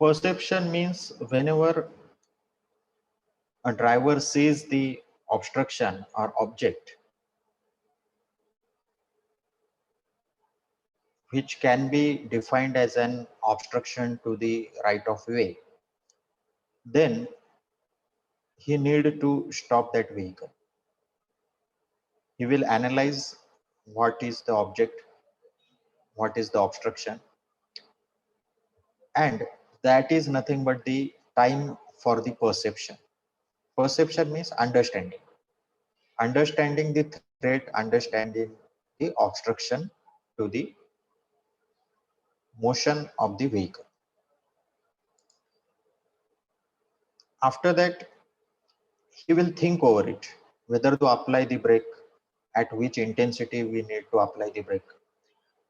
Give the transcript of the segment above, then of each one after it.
Perception means whenever a driver sees the obstruction or object which can be defined as an obstruction to the right of way, then he need to stop that vehicle. He will analyze what is the object, what is the obstruction, and that is nothing but the time for the perception. Perception means understanding the threat, understanding the obstruction to the motion of the vehicle. After that, he will think over it, whether to apply the brake, at which intensity we need to apply the brake.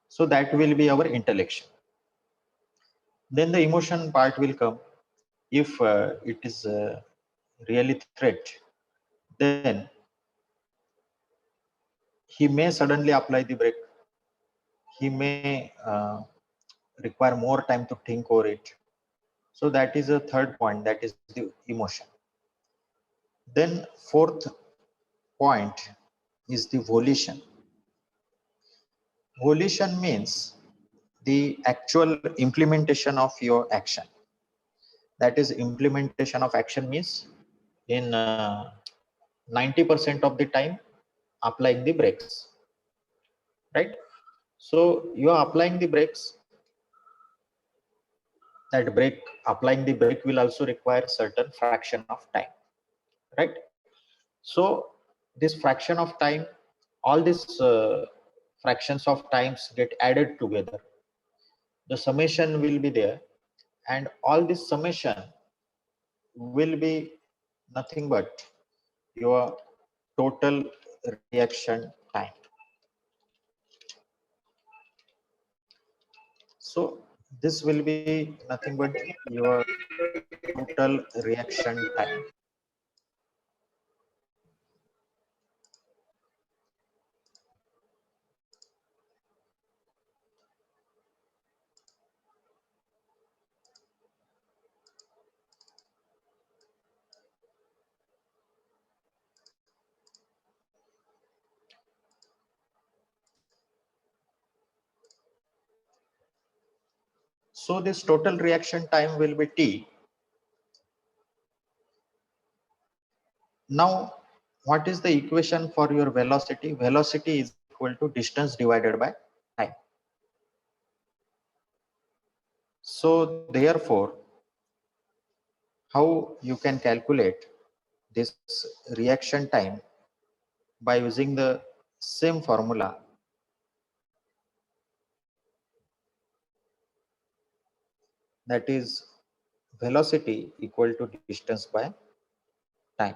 So that will be our intellection. Then the emotion part will come. If it is really threat, then he may suddenly apply the brake. He may require more time to think over it. So that is a third point, that is the emotion. Then fourth point is the volition. Volition means the actual implementation of your action. That is, implementation of action means in 90% of the time applying the brakes, right? So you are applying the brakes. That brake, applying the brake will also require certain fraction of time, right? So this fraction of time, all these fractions of times get added together. The summation will be there, and all this summation will be nothing but your total reaction time. So this will be nothing but your total reaction time. So this total reaction time will be T. Now, what is the equation for your velocity? Velocity is equal to distance divided by time. So therefore, how you can calculate this reaction time by using the same formula, that is velocity equal to distance by time.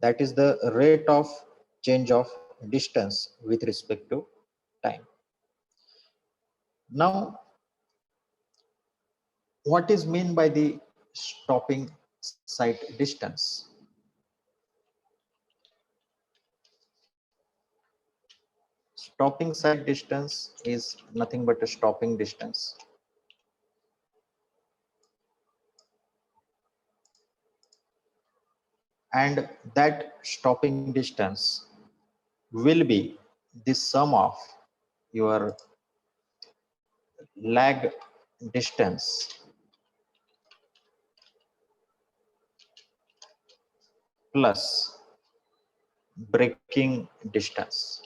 That is the rate of change of distance with respect to time. Now, what is meant by the stopping sight distance? Stopping sight distance is nothing but a stopping distance. And that stopping distance will be the sum of your lag distance plus braking distance.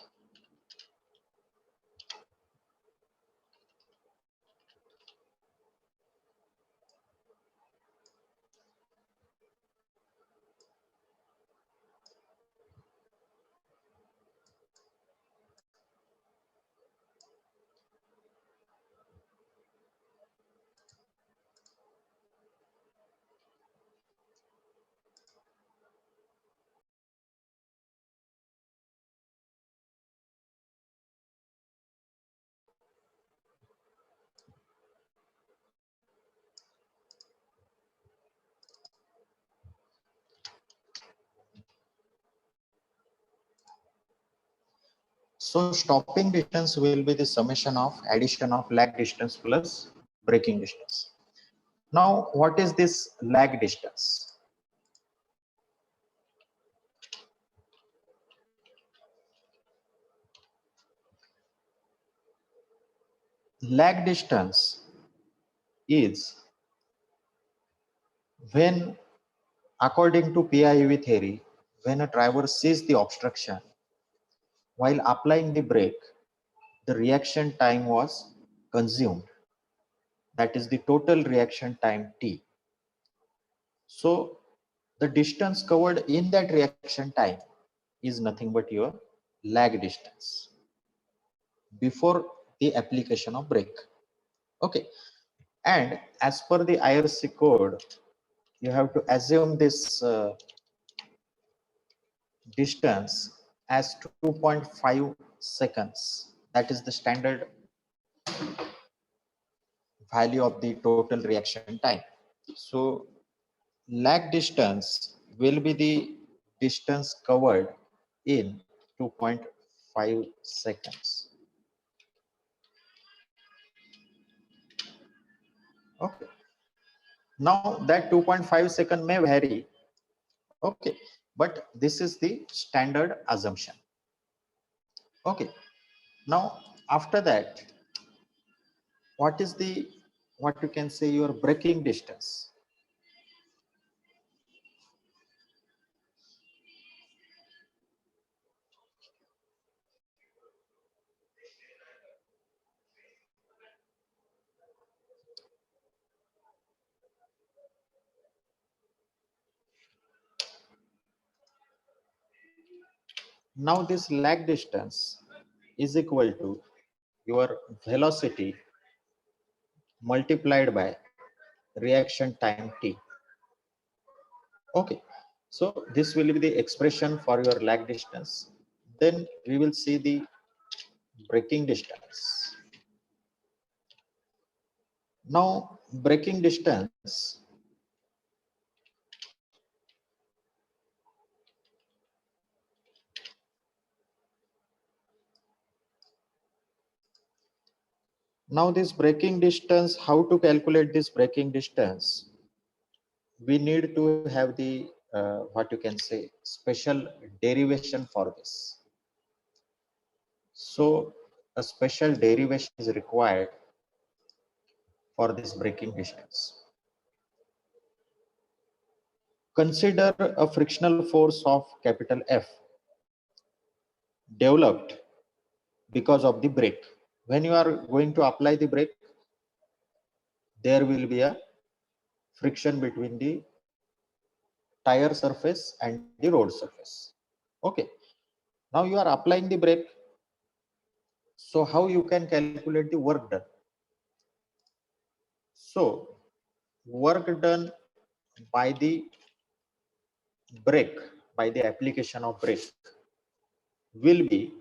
So stopping distance will be the summation of addition of lag distance plus braking distance. Now, what is this lag distance? Lag distance is when, according to PIV theory, when a driver sees the obstruction while applying the brake, the reaction time was consumed. That is the total reaction time T. So the distance covered in that reaction time is nothing but your lag distance before the application of brake. Okay. And as per the IRC code, you have to assume this distance as 2.5 seconds. That is the standard value of the total reaction time. So lag distance will be the distance covered in 2.5 seconds. Okay. Now that 2.5 second may vary. Okay. But this is the standard assumption. Okay. Now after that, what is the, what you can say, your braking distance? Now this lag distance is equal to your velocity multiplied by reaction time T. Okay, so this will be the expression for your lag distance. Then we will see the braking distance. Now braking distance, now this braking distance, how to calculate this braking distance? We need to have the what you can say, special derivation for this. So a special derivation is required for this braking distance. Consider a frictional force of capital F developed because of the brake. When you are going to apply the brake, there will be a friction between the tire surface and the road surface. Okay. Now you are applying the brake. So how you can calculate the work done? So work done by the brake, by the application of brake, will be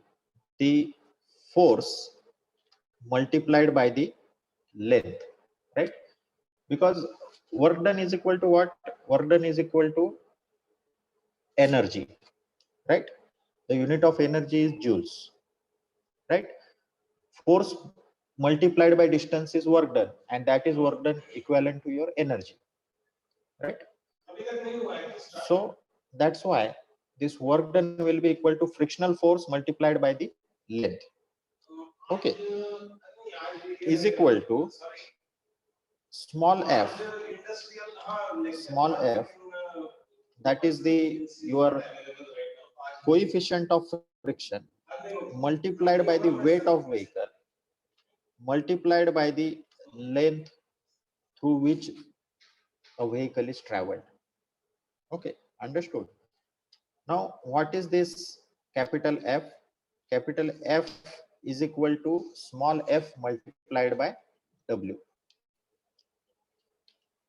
the force multiplied by the length, right? Because work done is equal to what? Work done is equal to energy, right? The unit of energy is joules, right? Force multiplied by distance is work done, and that is work done equivalent to your energy, right? So that's why this work done will be equal to frictional force multiplied by the length. Okay, is equal to small f, small f, that is the your coefficient of friction multiplied by the weight of vehicle multiplied by the length through which a vehicle is traveled. Okay, understood. Now what is this capital F? Capital F is equal to small f multiplied by W.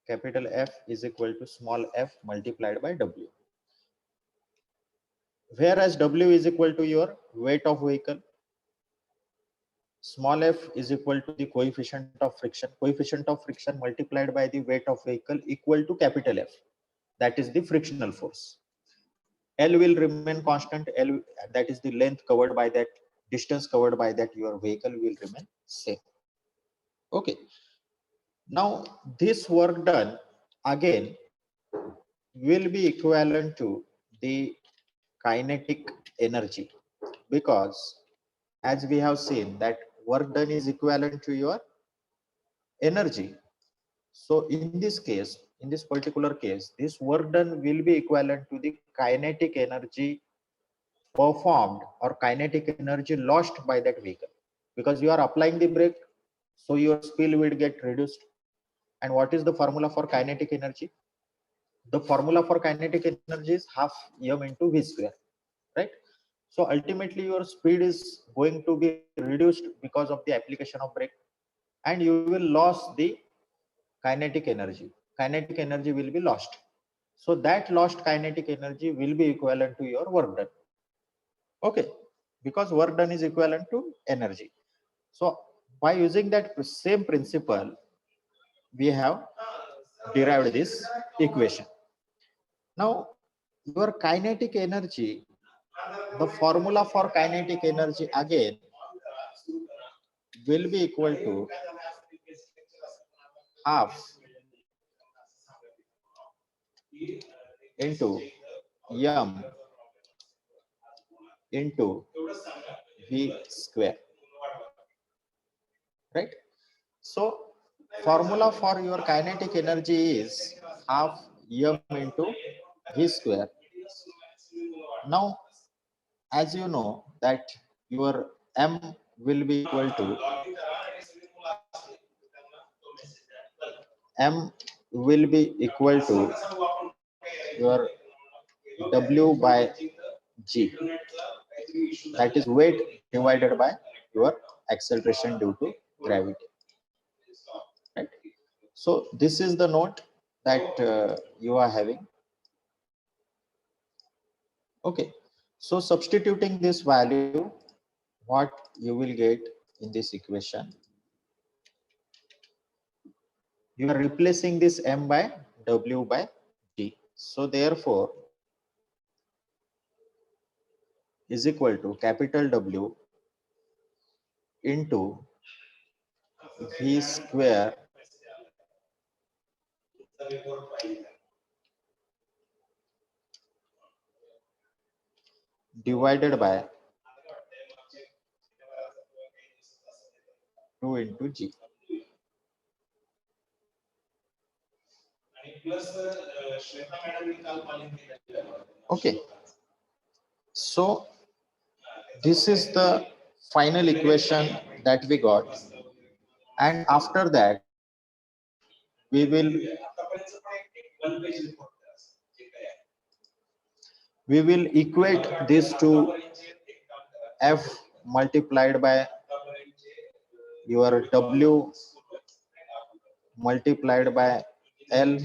Capital F is equal to small f multiplied by W. Whereas W is equal to your weight of vehicle, small f is equal to the coefficient of friction. Coefficient of friction multiplied by the weight of vehicle equal to capital F. That is the frictional force. L will remain constant. L, that is the length covered by that, distance covered by that your vehicle will remain same. Okay. Now this work done again will be equivalent to the kinetic energy, because as we have seen that work done is equivalent to your energy. So in this case, in this particular case, this work done will be equivalent to the kinetic energy performed or kinetic energy lost by that vehicle, because you are applying the brake, so your speed will get reduced. And what is the formula for kinetic energy? The formula for kinetic energy is half m into v square, right? So ultimately your speed is going to be reduced because of the application of brake, and you will lose the kinetic energy. Kinetic energy will be lost. So that lost kinetic energy will be equivalent to your work done. Okay, because work done is equivalent to energy. So by using that same principle, we have derived this equation. Now your kinetic energy, the formula for kinetic energy again will be equal to half into m into v square, right? So formula for your kinetic energy is half m into v square. Now as you know that your m will be equal to m will be equal to your w by g, that is weight divided by your acceleration due to gravity, right? So this is the note that you are having. Okay, so substituting this value, what you will get in this equation, you are replacing this m by w by g. So therefore is equal to capital W into v square divided by 2 into g. Okay, so this is the final equation that we got, and after that we will equate this to f multiplied by your w multiplied by l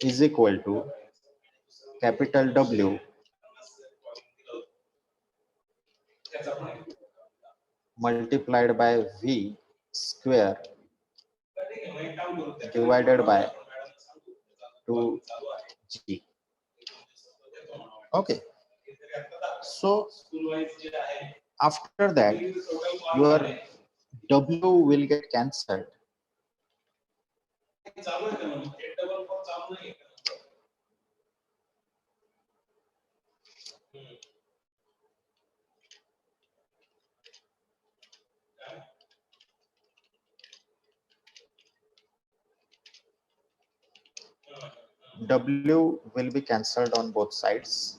is equal to capital W multiplied by v square divided by 2g. Okay, so after that your w will get cancelled, w will be cancelled on both sides.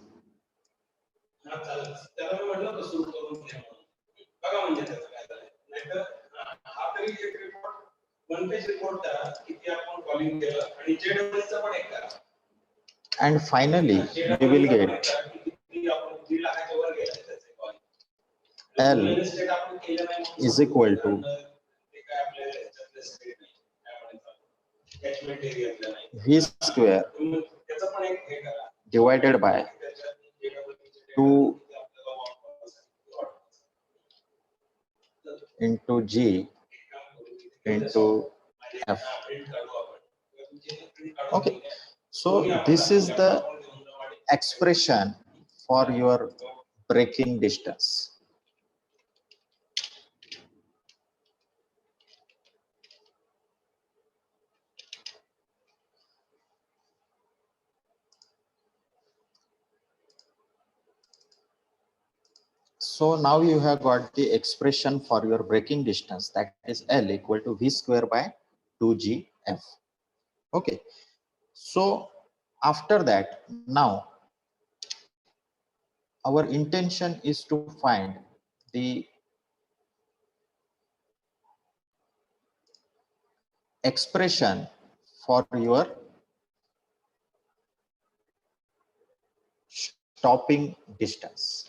And finally we will get L is equal to v square divided by 2 into g into f. Okay, so this is the expression for your braking distance. So now you have got the expression for your braking distance, that is L equal to V square by 2GF. Okay. So after that, now our intention is to find the expression for your stopping distance.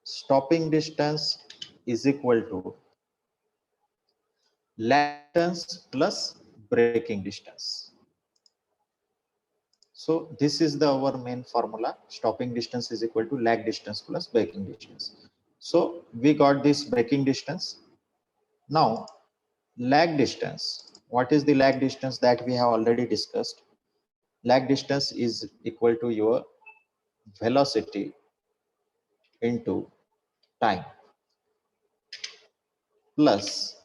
Stopping distance is equal to lag distance plus braking distance. So this is the our main formula. Stopping distance is equal to lag distance plus braking distance. So we got this braking distance. Now lag distance. What is the lag distance that we have already discussed? Lag distance is equal to your velocity into time plus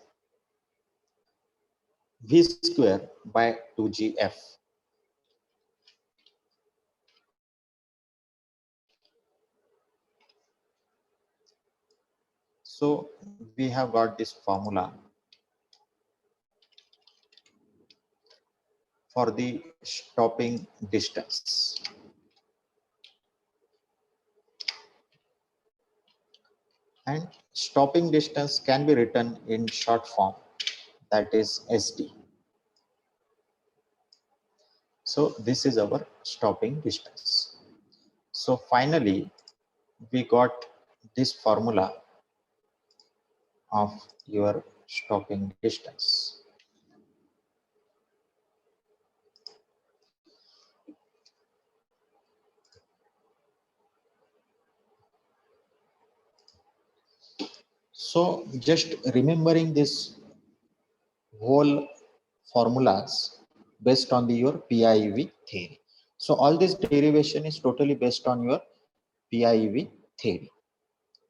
V square by 2GF. So we have got this formula for the stopping distance. And stopping distance can be written in short form, that is SD. So this is our stopping distance. So finally, we got this formula of your stopping distance. So just remembering this whole formulas based on your PIV theory. So all this derivation is totally based on your PIV theory.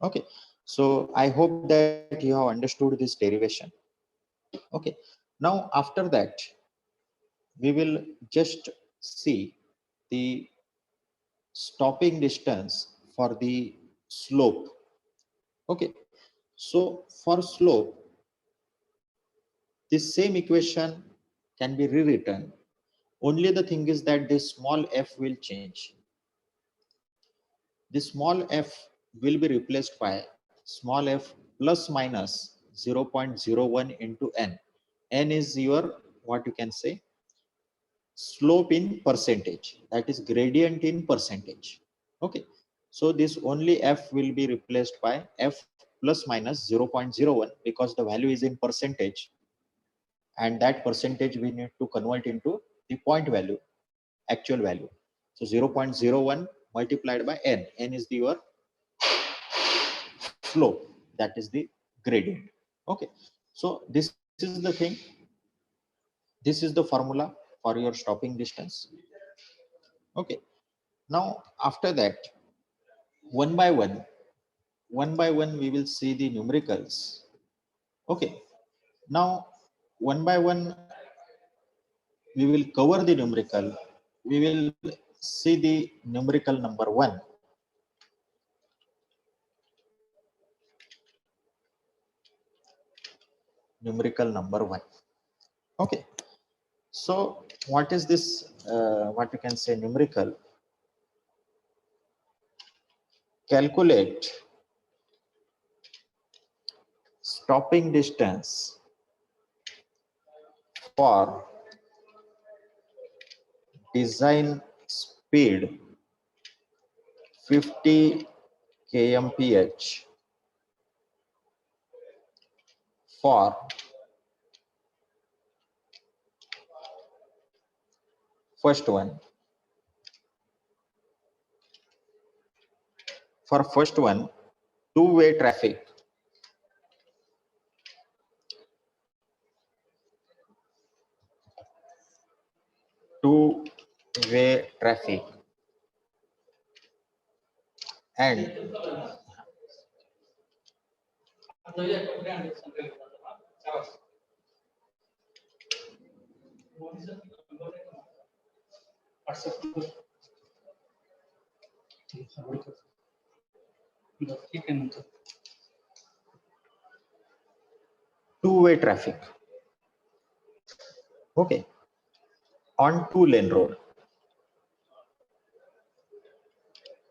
Okay. So I hope that you have understood this derivation. Okay. Now after that, we will just see the stopping distance for the slope. Okay. So for slope, this same equation can be rewritten. Only the thing is that this small f will change. This small f will be replaced by small f plus minus 0.01 into n. N is your, what you can say, slope in percentage, that is gradient in percentage. Okay. So this only f will be replaced by f plus minus 0.01 because the value is in percentage, and that percentage we need to convert into the point value, actual value. So 0.01 multiplied by n. N is the your slope, that is the gradient. Okay. So this is the thing. This is the formula for your stopping distance. Okay. Now after that, one by one we will see the numericals. Okay. Now one by one we will cover the numerical. We will see the numerical number 1. Numerical number 1. Okay. So what is this, what you can say, numerical? Calculate stopping distance for design speed 50 kmph for first one. For first one, two-way traffic. two-way traffic and two-way traffic, okay, on two-lane road.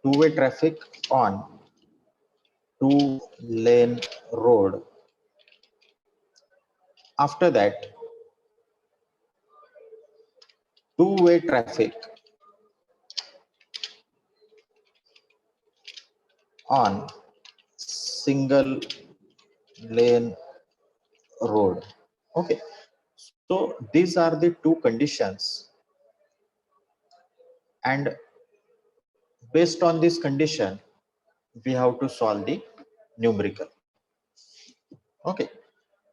Two-way traffic on two-lane road. After that, two-way traffic on single lane road. Okay, so these are the two conditions, and based on this condition we have to solve the numerical. Okay,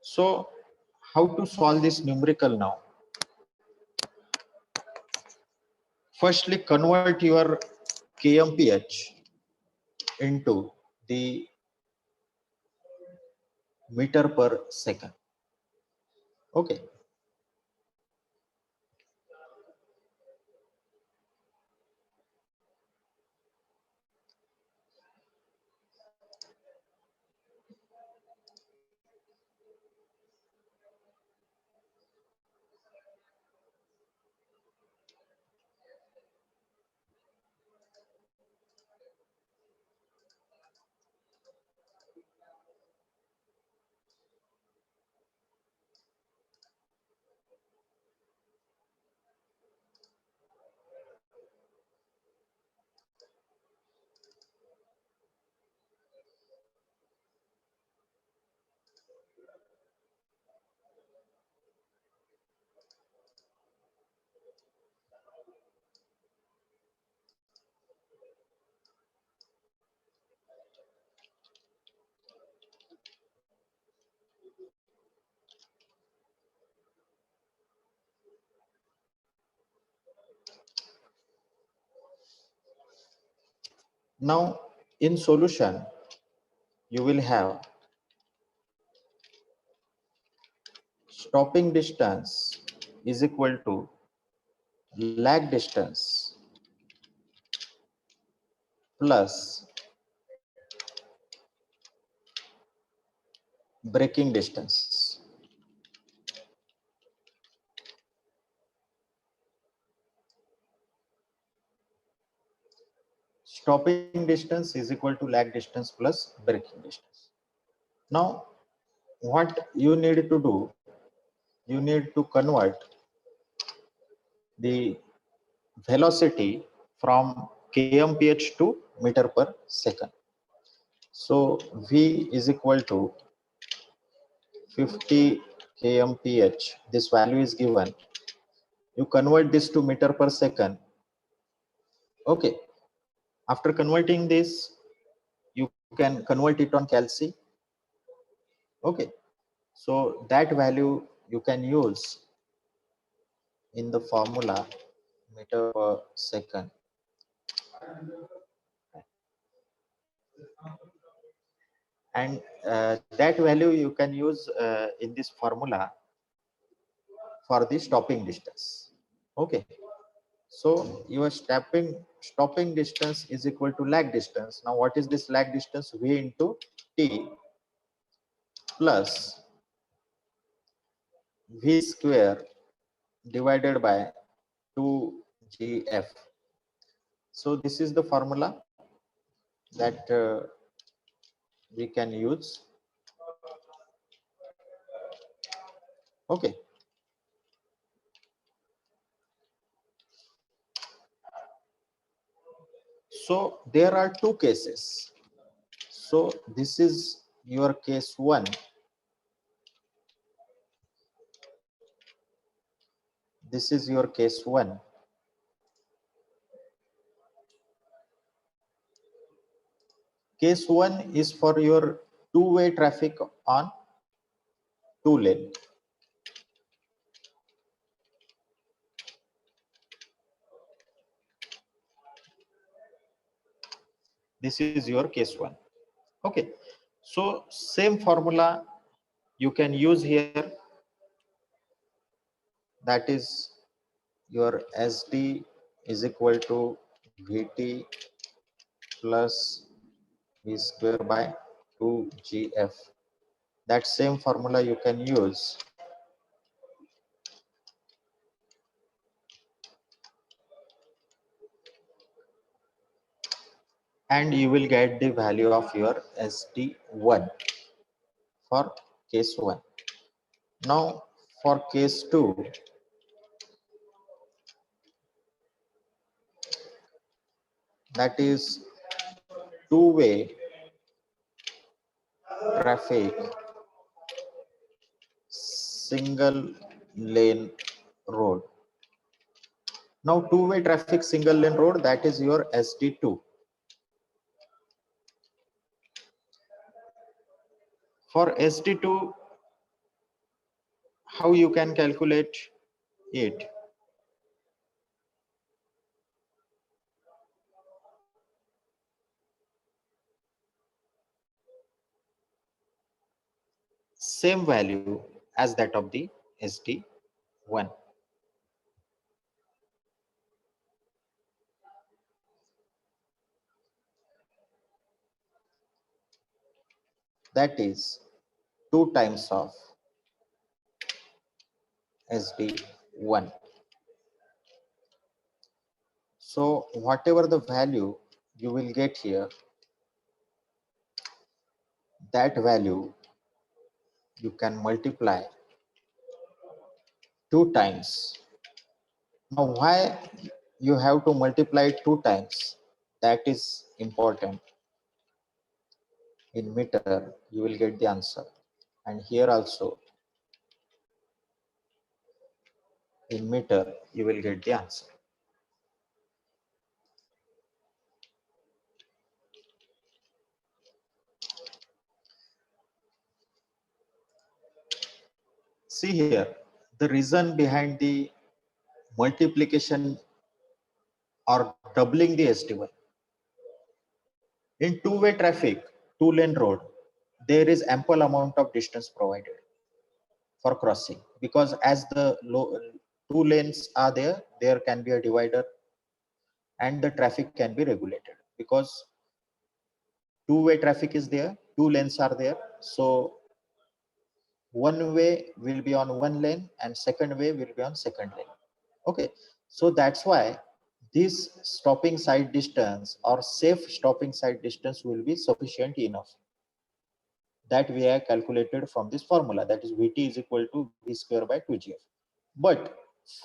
so how to solve this numerical now? Firstly, convert your kmph into the meter per second. Okay, now in solution you will have stopping distance is equal to lag distance plus braking distance. Stopping distance is equal to lag distance plus braking distance. Now what you need to do, you need to convert the velocity from kmph to meter per second. So v is equal to 50 kmph. This value is given. You convert this to meter per second. Okay. After converting this, you can convert it on Calci. Okay. So that value you can use in the formula meter per second. And that value you can use in this formula for the stopping distance. Okay. So your stopping distance is equal to lag distance. Now what is this lag distance? V into T plus V square divided by 2GF. So this is the formula that we can use. Okay. So there are two cases. So this is your case 1. This is your case 1. Case 1 is for your two-way traffic on two lane. This is your case 1. Okay, so same formula you can use here, that is your SD is equal to Vt plus V square by 2GF. That same formula you can use, and you will get the value of your SD1 for case 1. Now for case 2, that is two-way traffic single lane road. Now two-way traffic single lane road, that is your SD2. For SD2, how you can calculate it? Same value as that of the SD1. That is 2 times of SD1. So whatever the value you will get here, that value you can multiply 2 times. Now why you have to multiply 2 times? That is important. In meter you will get the answer, and here also in meter you will get the answer. See here, the reason behind the multiplication or doubling the SD1. In two-way traffic, two-lane road, there is ample amount of distance provided for crossing, because as the two lanes are there, there can be a divider and the traffic can be regulated, because two-way traffic is there, two lanes are there. So one way will be on one lane and second way will be on second lane. Okay, so that's why this stopping side distance or safe stopping side distance will be sufficient enough, that we have calculated from this formula, that is Vt is equal to V square by 2GF. But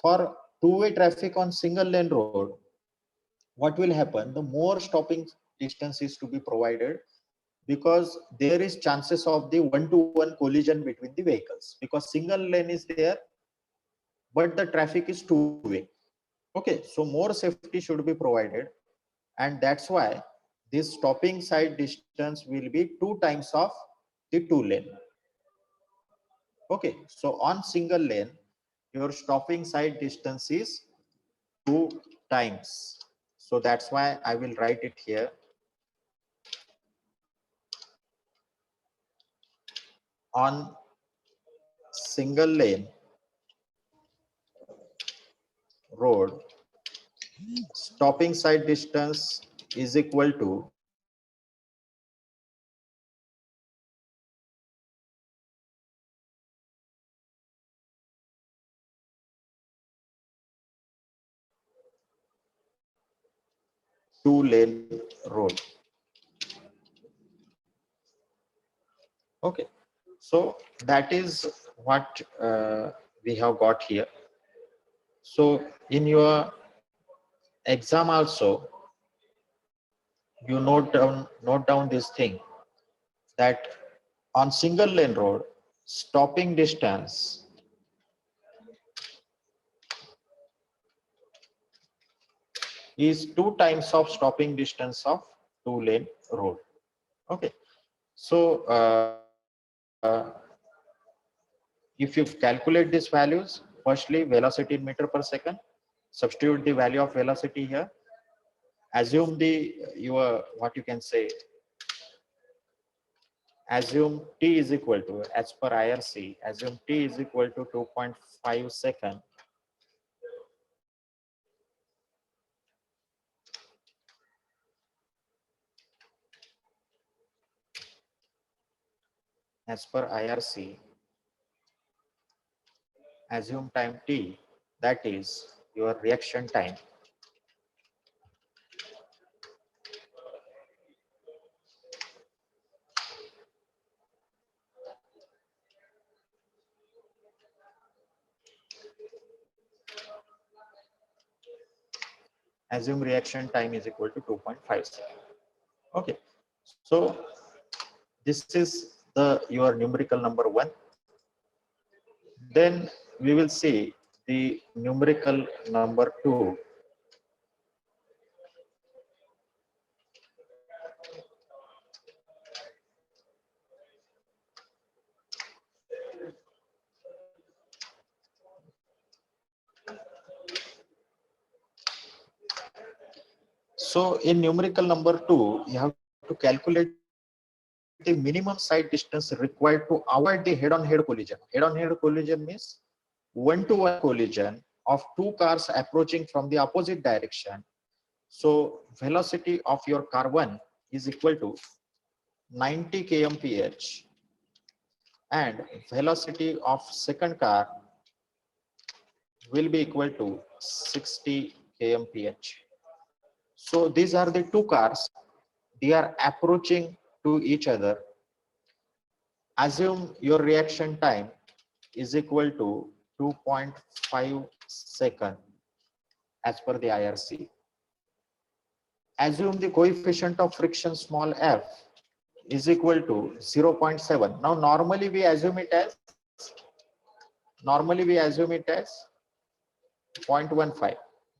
for two-way traffic on single lane road, what will happen? The more stopping distance is to be provided, because there is chances of the one-to-one collision between the vehicles, because single lane is there, but the traffic is two-way. Okay, so more safety should be provided, and that's why this stopping side distance will be 2 times of the two lane. Okay, so on single lane, your stopping side distance is 2 times. So that's why I will write it here. On single lane road, stopping side distance is equal to 2-lane road. Okay, so that is what we have got here. So in your exam also, you note down this thing, that on single lane road, stopping distance is 2 times of stopping distance of two-lane road. Okay, so if you calculate these values, firstly velocity in meter per second, substitute the value of velocity here, assume the your what you can say, assume t is equal to, as per IRC, assume t is equal to 2.5 second. As per IRC, assume time t, that is your reaction time. Assume reaction time is equal to 2.5 seconds. Okay, so this is the your numerical number 1. Then we will see the numerical number 2. So in numerical number 2, you have to calculate the minimum side distance required to avoid the head-on-head collision. Head-on-head collision means one-to-one collision of two cars approaching from the opposite direction. So velocity of your car 1 is equal to 90 kmph and velocity of second car will be equal to 60 kmph. So these are the two cars, they are approaching to each other. Assume your reaction time is equal to 2.5 second as per the IRC. Assume the coefficient of friction small f is equal to 0.7. Now normally we assume it as 0.15.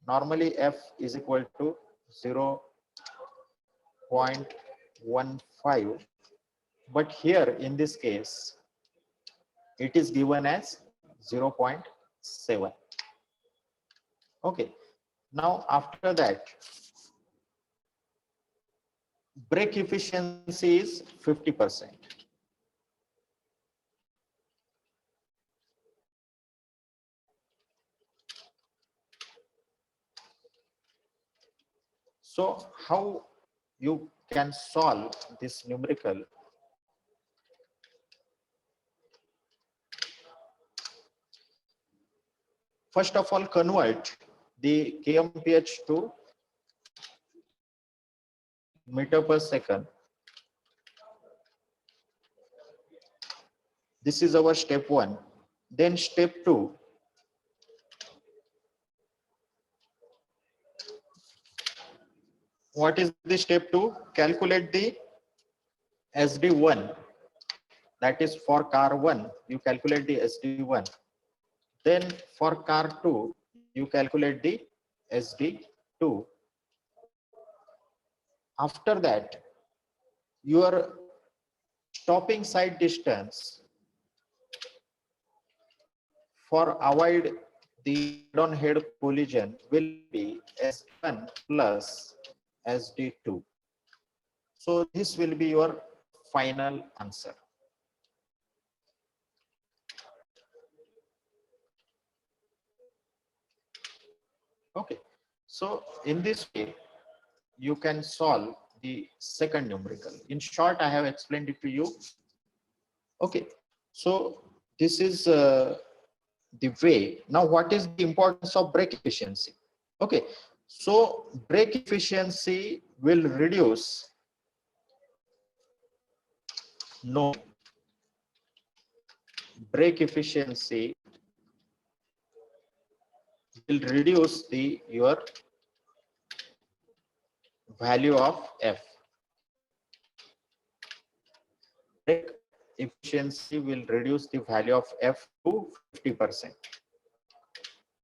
Normally f is equal to 0.15, but here in this case it is given as 0.7. Okay, now after that, brake efficiency is 50%. So how you can solve this numerical? First of all, convert the kmph to meter per second. This is our step 1. Then step 2, what is the step 2? Calculate the SD1, that is for car 1 you calculate the SD1. Then for car 2 you calculate the SD2. After that, your stopping side distance for avoid the head-on-head collision will be SD1 plus SD2. So this will be your final answer. Okay, so in this way you can solve the second numerical. In short, I have explained it to you. Okay, so this is the way. Now what is the importance of brake efficiency? Okay, so brake efficiency will reduce brake efficiency will reduce the your value of f. Brake efficiency will reduce the value of f to 50%.